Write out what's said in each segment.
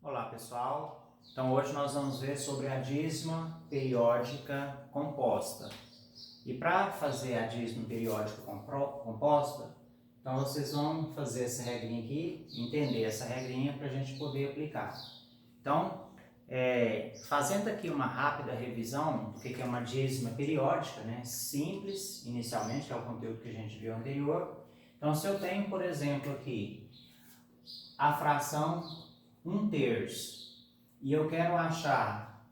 Olá pessoal, então hoje nós vamos ver sobre a dízima periódica composta. E para fazer a dízima periódica composta, então vocês vão fazer essa regrinha aqui, entender essa regrinha para a gente poder aplicar. Então, fazendo aqui uma rápida revisão do que é uma dízima periódica, né? Simples inicialmente, que é o conteúdo que a gente viu anterior. Então, se eu tenho, por exemplo, aqui a fração 1/3 e eu quero achar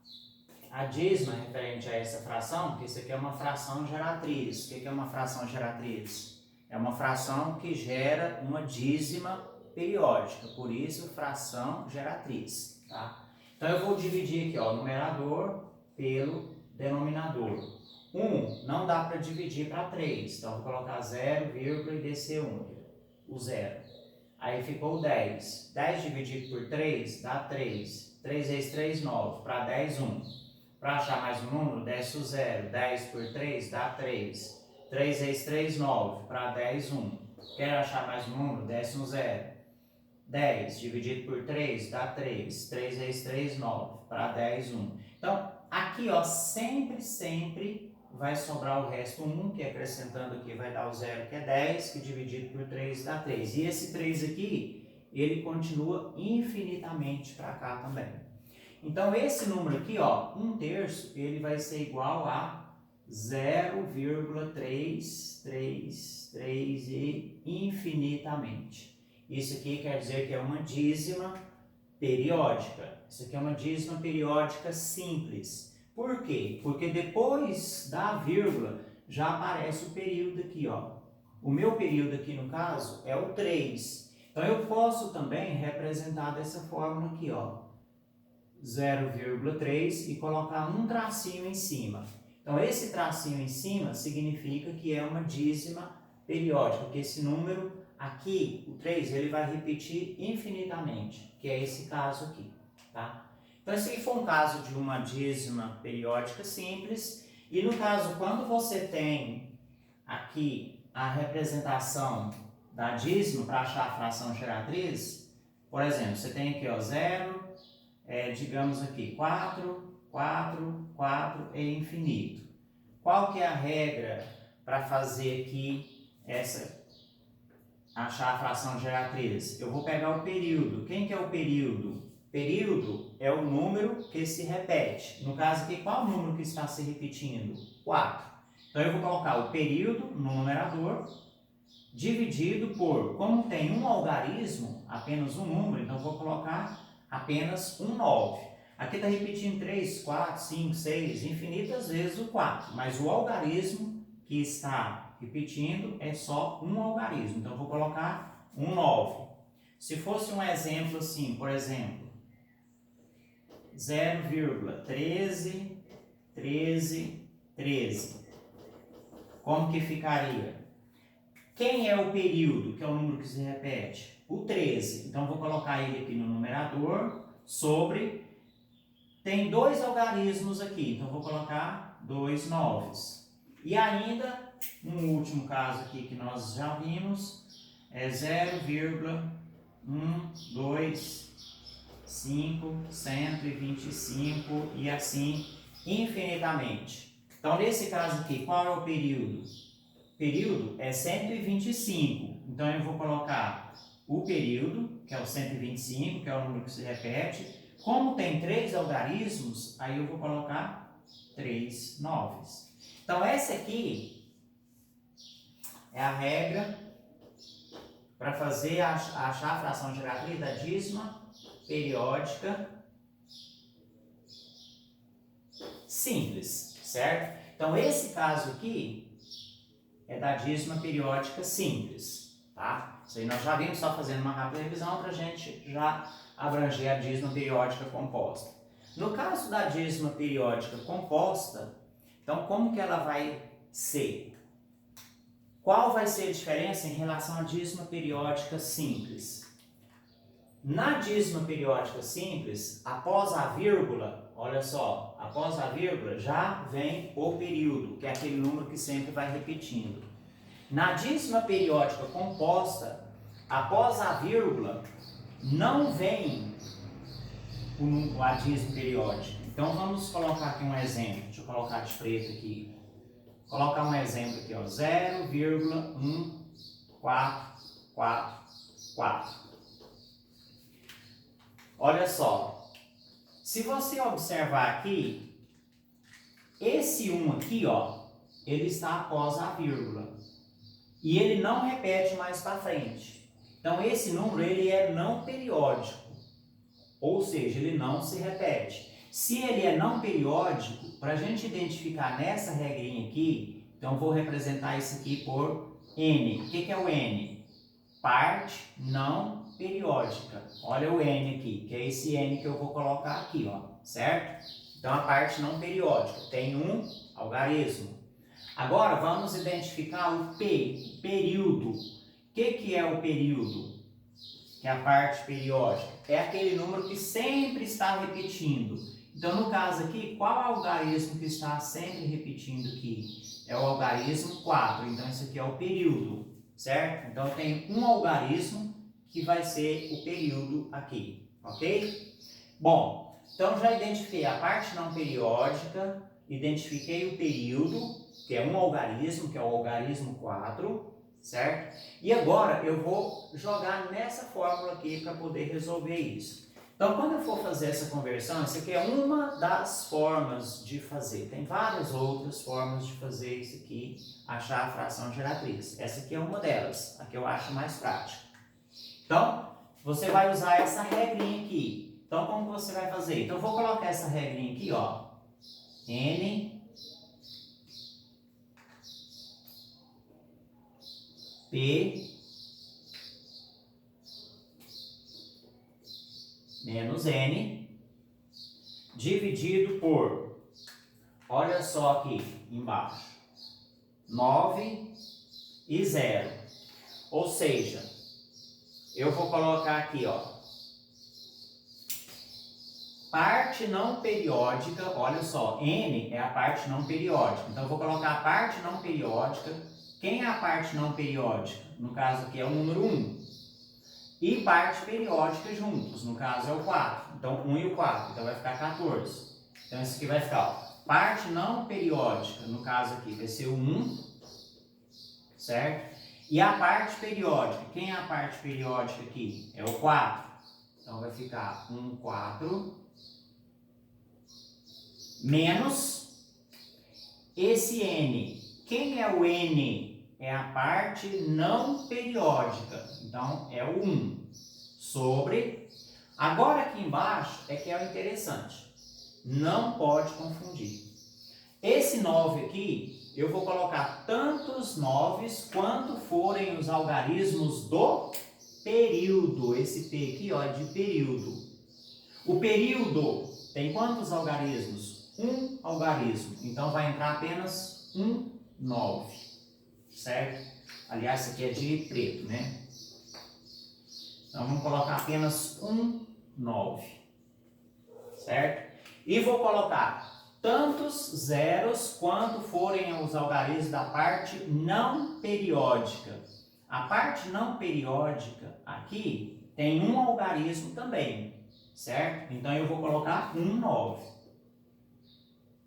a dízima referente a essa fração, porque isso aqui é uma fração geratriz. O que é uma fração geratriz? É uma fração que gera uma dízima periódica, por isso fração geratriz. Tá? Então eu vou dividir aqui, ó, o numerador pelo denominador. 1 não dá para dividir para 3, então eu vou colocar 0, e descer 1, o 0. Aí ficou 10. 10 dividido por 3 dá 3. 3 vezes 3, 9. Para 10, 1. Para achar mais um número, desce o 0. 10 por 3 dá 3. 3 vezes 3, 9. Para 10, 1. Quer achar mais um número, desce um 0. 10 dividido por 3 dá 3. 3 vezes 3, 9. Para 10, 1. Então, aqui, ó, sempre vai sobrar o resto 1, que acrescentando aqui vai dar o 0, que é 10, que dividido por 3 dá 3. E esse 3 aqui, ele continua infinitamente para cá também. Então, esse número aqui, ó, 1/3, ele vai ser igual a 0,333 e infinitamente. Isso aqui quer dizer que é uma dízima periódica. Isso aqui é uma dízima periódica simples. Por quê? Porque depois da vírgula já aparece o período aqui, ó. O meu período aqui, no caso, é o 3. Então, eu posso também representar dessa forma aqui, ó. 0,3 e colocar um tracinho em cima. Então, esse tracinho em cima significa que é uma dízima periódica, porque esse número aqui, o 3, ele vai repetir infinitamente, que é esse caso aqui, tá? Então, esse aqui foi um caso de uma dízima periódica simples. E no caso, quando você tem aqui a representação da dízima para achar a fração geratriz, por exemplo, você tem aqui, ó, 0, digamos aqui, 4, 4, 4 e infinito. Qual que é a regra para fazer aqui achar a fração geratriz? Eu vou pegar o período. Quem que é o período? Período é o número que se repete. No caso aqui, qual o número que está se repetindo? 4. Então, eu vou colocar o período no numerador, dividido por, como tem um algarismo, apenas um número, então eu vou colocar apenas um 9. Aqui está repetindo 3, 4, 5, 6, infinitas vezes o 4, mas o algarismo que está repetindo é só um algarismo, então eu vou colocar um 9. Se fosse um exemplo assim, por exemplo, 0,13, 13, 13. Como que ficaria? Quem é o período, que é o número que se repete? O 13. Então, vou colocar ele aqui no numerador sobre... Tem dois algarismos aqui, então vou colocar 2 9s. E ainda, um último caso aqui que nós já vimos, é 0,125, 125 e assim infinitamente. Então, nesse caso aqui, qual é o período? O período é 125. Então, eu vou colocar o período, que é o 125, que é o número que se repete. Como tem 3 algarismos, aí eu vou colocar 3 9s. Então, essa aqui é a regra para fazer achar a fração geratriz da dízima periódica simples, certo? Então, esse caso aqui é da dízima periódica simples, tá? Isso aí nós já vimos, só fazendo uma rápida revisão para a gente já abranger a dízima periódica composta. No caso da dízima periódica composta, então como que ela vai ser? Qual vai ser a diferença em relação à dízima periódica simples? Na dízima periódica simples, após a vírgula, olha só, após a vírgula já vem o período, que é aquele número que sempre vai repetindo. Na dízima periódica composta, após a vírgula, não vem o adísmo periódico. Então vamos colocar aqui um exemplo. Deixa eu colocar de preto aqui. Vou colocar um exemplo aqui, ó, 0,1444. Olha só, se você observar aqui, esse 1 aqui, ó, ele está após a vírgula. E ele não repete mais para frente. Então esse número ele é não periódico. Ou seja, ele não se repete. Se ele é não periódico, para a gente identificar nessa regrinha aqui, então eu vou representar isso aqui por N. O que é o N? Parte não periódica. Olha o N aqui, que é esse N que eu vou colocar aqui, ó, certo? Então a parte não periódica tem um algarismo. Agora vamos identificar o P, o período. O que é o período? Que é a parte periódica. É aquele número que sempre está repetindo. Então no caso aqui, qual algarismo que está sempre repetindo aqui? É o algarismo 4. Então isso aqui é o período, certo? Então tem um algarismo que vai ser o período aqui, ok? Bom, então já identifiquei a parte não periódica, identifiquei o período, que é um algarismo, que é o algarismo 4, certo? E agora eu vou jogar nessa fórmula aqui para poder resolver isso. Então, quando eu for fazer essa conversão, essa aqui é uma das formas de fazer. Tem várias outras formas de fazer isso aqui, achar a fração geratriz. Essa aqui é uma delas, a que eu acho mais prática. Então, você vai usar essa regrinha aqui. Então, como você vai fazer? Então, eu vou colocar essa regrinha aqui, ó. N P menos N dividido por, olha só aqui embaixo, 9 e 0. Ou seja, eu vou colocar aqui, ó, parte não periódica, olha só, N é a parte não periódica. Então eu vou colocar a parte não periódica. Quem é a parte não periódica? No caso aqui é o número 1. E parte periódica juntos, no caso é o 4. Então 1 e o 4, então vai ficar 14. Então isso aqui vai ficar, ó, parte não periódica, no caso aqui vai ser o 1, certo? E a parte periódica, quem é a parte periódica aqui? É o 4. Então vai ficar 1, 4, menos esse N. Quem é o N? É a parte não periódica. Então é o 1 sobre. Agora aqui embaixo é que é o interessante. Não pode confundir. Esse 9 aqui, eu vou colocar tantos 9 quanto forem os algarismos do período. Esse P aqui, ó, é de período. O período tem quantos algarismos? Um algarismo. Então vai entrar apenas um 9. Certo? Aliás, isso aqui é de preto, né? Então vamos colocar apenas um 9. Certo? E vou colocar tantos zeros quanto forem os algarismos da parte não periódica. A parte não periódica aqui tem um algarismo também, certo? Então eu vou colocar um 9.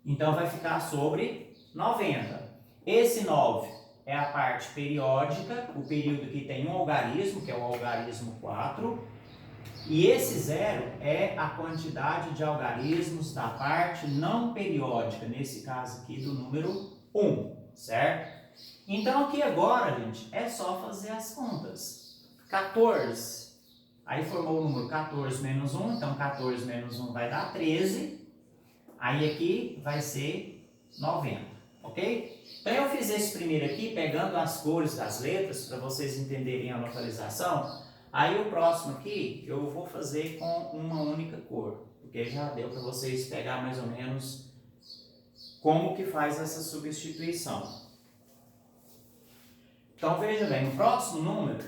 Então vai ficar sobre 90. Esse 9 é a parte periódica, o período que tem um algarismo, que é o algarismo 4. E esse 0 é a quantidade de algarismos da parte não periódica, nesse caso aqui do número 1, certo? Então aqui agora, gente, é só fazer as contas. 14, aí formou o número 14 menos 1, então 14 menos 1 vai dar 13. Aí aqui vai ser 90, ok? Então eu fiz esse primeiro aqui, pegando as cores das letras, para vocês entenderem a localização. Aí o próximo aqui, eu vou fazer com uma única cor, porque já deu para vocês pegar mais ou menos como que faz essa substituição. Então veja bem, o próximo número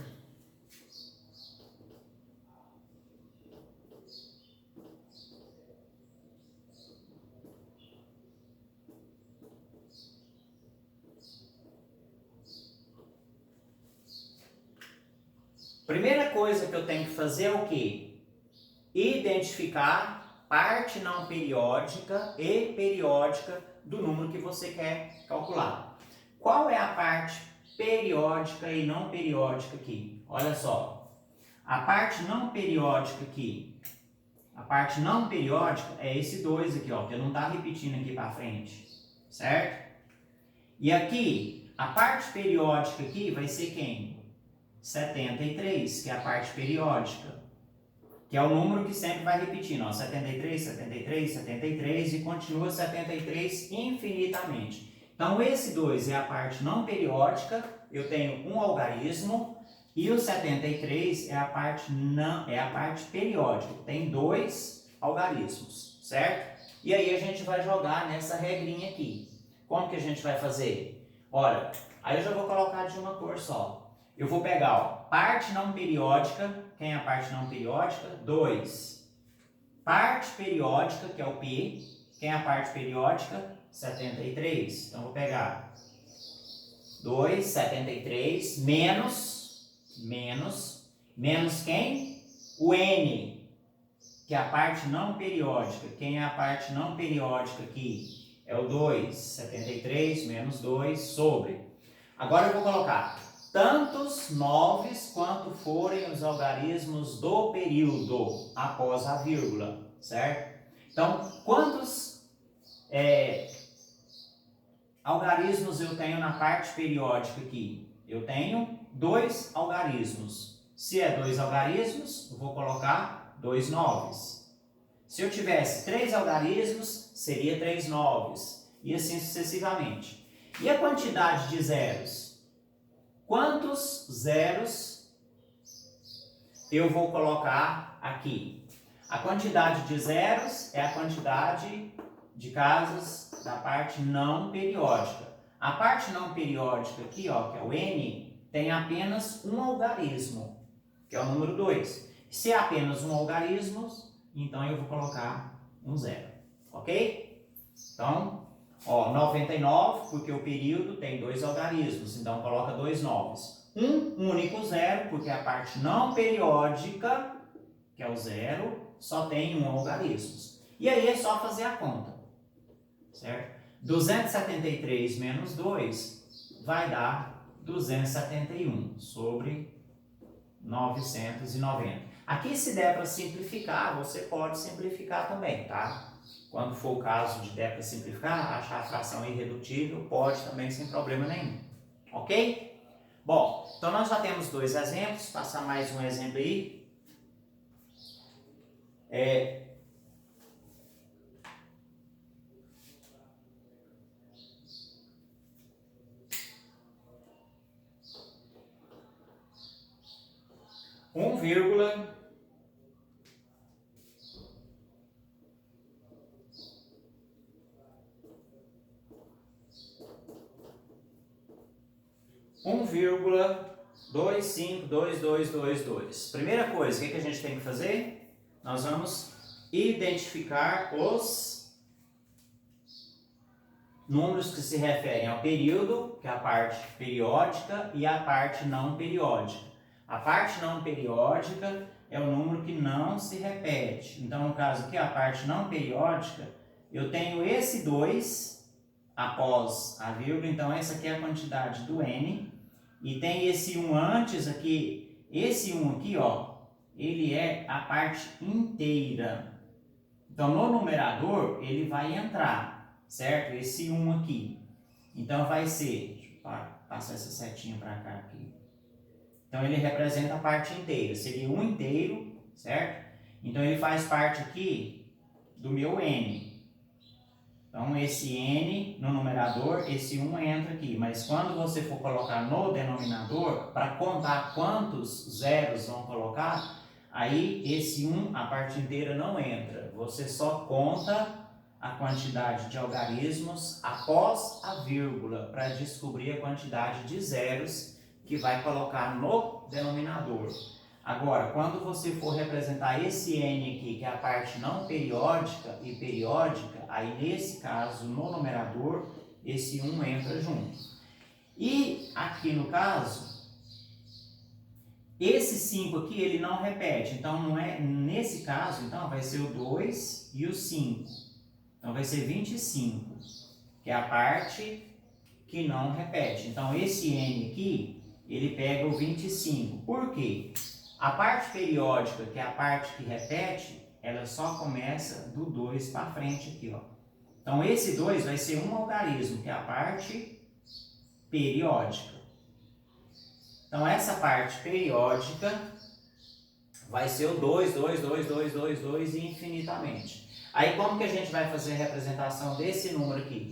primeira coisa que eu tenho que fazer é o quê? Identificar parte não periódica e periódica do número que você quer calcular. Qual é a parte periódica e não periódica aqui? Olha só, a parte não periódica aqui, a parte não periódica é esse 2 aqui, ó, que não está repetindo aqui para frente, certo? E aqui, a parte periódica aqui vai ser quem? 73, que é a parte periódica, que é o número que sempre vai repetindo, ó, 73, 73, 73 e continua 73 infinitamente. Então, esse 2 é a parte não periódica, eu tenho um algarismo, e o 73 é a parte periódica, tem 2 algarismos, certo? E aí a gente vai jogar nessa regrinha aqui. Como que a gente vai fazer? Olha, aí eu já vou colocar de uma cor só. Eu vou pegar, ó, parte não periódica, quem é a parte não periódica? 2. Parte periódica, que é o P, quem é a parte periódica? 73. Então, eu vou pegar 2, 73, menos quem? O N, que é a parte não periódica. Quem é a parte não periódica aqui? É o 2, 73 menos 2 sobre. Agora eu vou colocar tantos 9 quanto forem os algarismos do período após a vírgula, certo? Então, quantos algarismos eu tenho na parte periódica aqui? Eu tenho 2 algarismos. Se é 2 algarismos, eu vou colocar 2 noves. Se eu tivesse 3 algarismos, seria 3 noves. E assim sucessivamente. E a quantidade de zeros? Quantos zeros eu vou colocar aqui? A quantidade de zeros é a quantidade de casas da parte não periódica. A parte não periódica aqui, ó, que é o N, tem apenas um algarismo, que é o número 2. Se é apenas um algarismo, então eu vou colocar um zero, ok? Então, ó, 99, porque o período tem 2 algarismos, então coloca 2 noves. Um único zero, porque a parte não periódica, que é o zero, só tem um algarismo. E aí é só fazer a conta, certo? 273 menos 2 vai dar 271 sobre 990. Aqui, se der para simplificar, você pode simplificar também, tá? Quando for o caso de der para simplificar, achar a fração irredutível, pode também sem problema nenhum. Ok? Bom, então nós já temos 2 exemplos, passar mais um exemplo aí. 1,252222. Primeira coisa, o que a gente tem que fazer? Nós vamos identificar os números que se referem ao período, que é a parte periódica, e a parte não periódica. A parte não periódica é o número que não se repete. Então, no caso aqui, a parte não periódica, eu tenho esse 2 após a vírgula, então essa aqui é a quantidade do N, e tem esse 1 antes aqui, esse 1 aqui, ó, ele é a parte inteira. Então, no numerador, ele vai entrar, certo? Esse 1 aqui. Então, vai ser, deixa eu passar essa setinha para cá aqui. Então, ele representa a parte inteira, seria 1 inteiro, certo? Então, ele faz parte aqui do meu N. Então, esse N no numerador, esse 1 entra aqui. Mas quando você for colocar no denominador, para contar quantos zeros vão colocar, aí esse 1, a parte inteira não entra. Você só conta a quantidade de algarismos após a vírgula, para descobrir a quantidade de zeros que vai colocar no denominador. Agora, quando você for representar esse N aqui, que é a parte não periódica e periódica, aí nesse caso, no numerador, esse 1 entra junto. E aqui no caso, esse 5 aqui, ele não repete. Então, não é, nesse caso, então, vai ser o 2 e o 5. Então, vai ser 25, que é a parte que não repete. Então, esse N aqui, ele pega o 25. Por quê? A parte periódica, que é a parte que repete, ela só começa do 2 para frente aqui, ó. Então, esse 2 vai ser um algarismo, que é a parte periódica. Então, essa parte periódica vai ser o 2, 2, 2, 2, 2, 2 e infinitamente. Aí, como que a gente vai fazer a representação desse número aqui?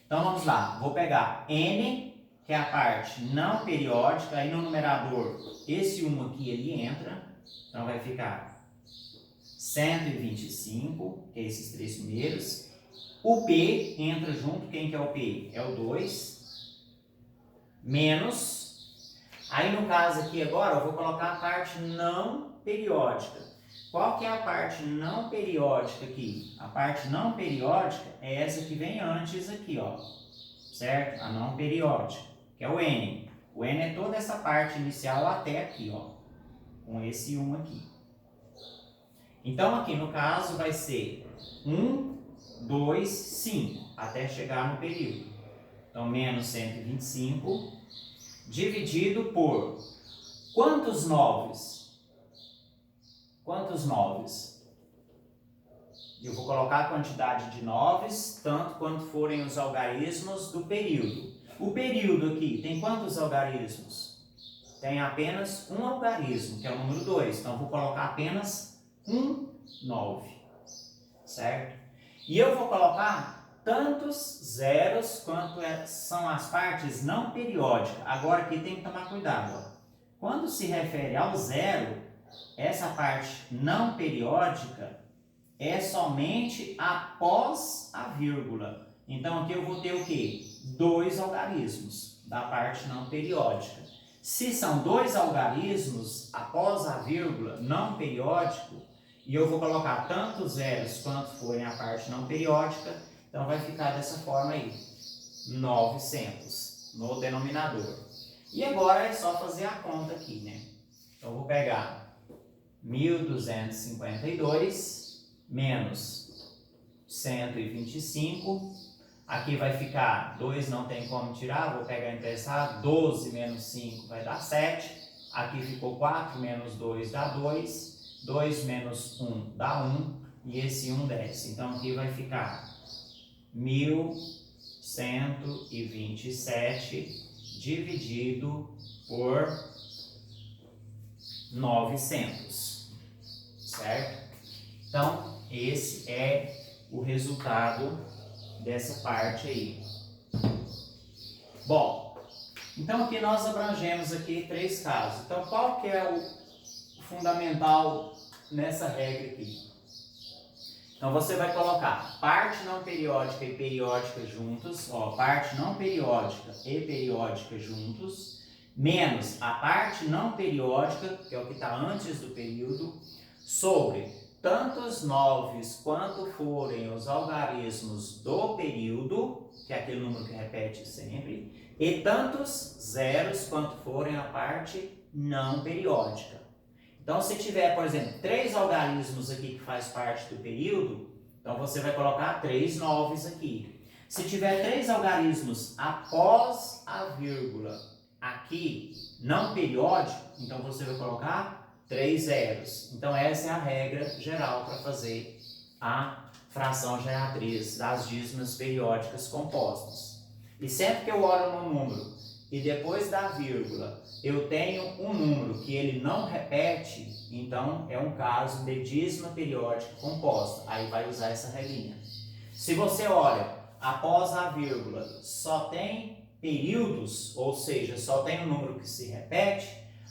Então, vamos lá. Vou pegar N, que é a parte não periódica. Aí, no numerador, esse 1 aqui, ele entra. Então, vai ficar 125, que é esses três primeiros. O P entra junto. Quem que é o P? É o 2. Menos... Aí, no caso aqui agora, eu vou colocar a parte não periódica. Qual que é a parte não periódica aqui? A parte não periódica é essa que vem antes aqui, ó. Certo? A não periódica, que é o N. O N é toda essa parte inicial até aqui, ó. Com esse 1 aqui. Então, aqui no caso vai ser 1, 2, 5, até chegar no período. Então, menos 125... dividido por quantos noves? Quantos noves? Eu vou colocar a quantidade de noves, tanto quanto forem os algarismos do período. O período aqui tem quantos algarismos? Tem apenas um algarismo, que é o número 2. Então, eu vou colocar apenas um 9, certo? E eu vou colocar tantos zeros quanto são as partes não periódicas. Agora aqui tem que tomar cuidado. Ó. Quando se refere ao zero, essa parte não periódica é somente após a vírgula. Então aqui eu vou ter o quê? 2 algarismos da parte não periódica. Se são 2 algarismos após a vírgula não periódico, e eu vou colocar tantos zeros quanto forem a parte não periódica, então, vai ficar dessa forma aí, 900 no denominador. E agora é só fazer a conta aqui, né? Então, eu vou pegar 1.252 menos 125. Aqui vai ficar, 2 não tem como tirar, vou pegar emprestado. 12 menos 5 vai dar 7. Aqui ficou 4 menos 2 dá 2. 2 menos 1 dá 1. E esse 1 desce. Então, aqui vai ficar 1.127 dividido por 900, certo? Então, esse é o resultado dessa parte aí. Bom, então aqui nós abrangemos aqui 3 casos. Então, qual que é o fundamental nessa regra aqui? Então, você vai colocar parte não periódica e periódica juntos, ó, parte não periódica e periódica juntos, menos a parte não periódica, que é o que está antes do período, sobre tantos noves quanto forem os algarismos do período, que é aquele número que repete sempre, e tantos zeros quanto forem a parte não periódica. Então, se tiver, por exemplo, 3 algarismos aqui que faz parte do período, então você vai colocar 3 noves aqui. Se tiver 3 algarismos após a vírgula aqui, não periódico, então você vai colocar 3 zeros. Então, essa é a regra geral para fazer a fração geratriz das dízimas periódicas compostas. E sempre que eu olho no número e depois da vírgula eu tenho um número que ele não repete, então é um caso de dízima periódica composta. Aí vai usar essa regrinha. Se você olha, após a vírgula só tem períodos, ou seja, só tem um número que se repete,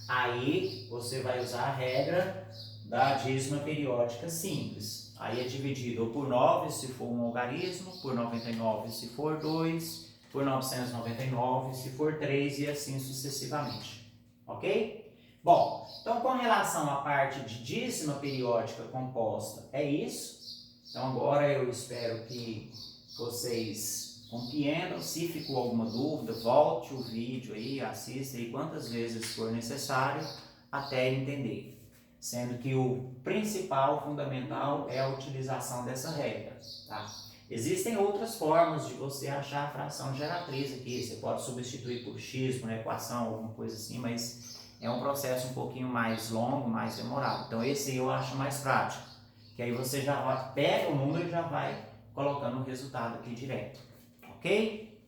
aí você vai usar a regra da dízima periódica simples. Aí é dividido por 9 se for um algarismo, por 99 se for 2, por 999 se for 3 e assim sucessivamente. Ok? Bom, então com relação à parte de dízima periódica composta, é isso. Então agora eu espero que vocês compreendam. Se ficou alguma dúvida, volte o vídeo aí, assista aí quantas vezes for necessário até entender. Sendo que o principal, fundamental, é a utilização dessa regra, tá? Existem outras formas de você achar a fração geratriz aqui. Você pode substituir por x, por uma equação, alguma coisa assim, mas é um processo um pouquinho mais longo, mais demorado. Então esse eu acho mais prático, que aí você já pega o número e já vai colocando o resultado aqui direto, ok?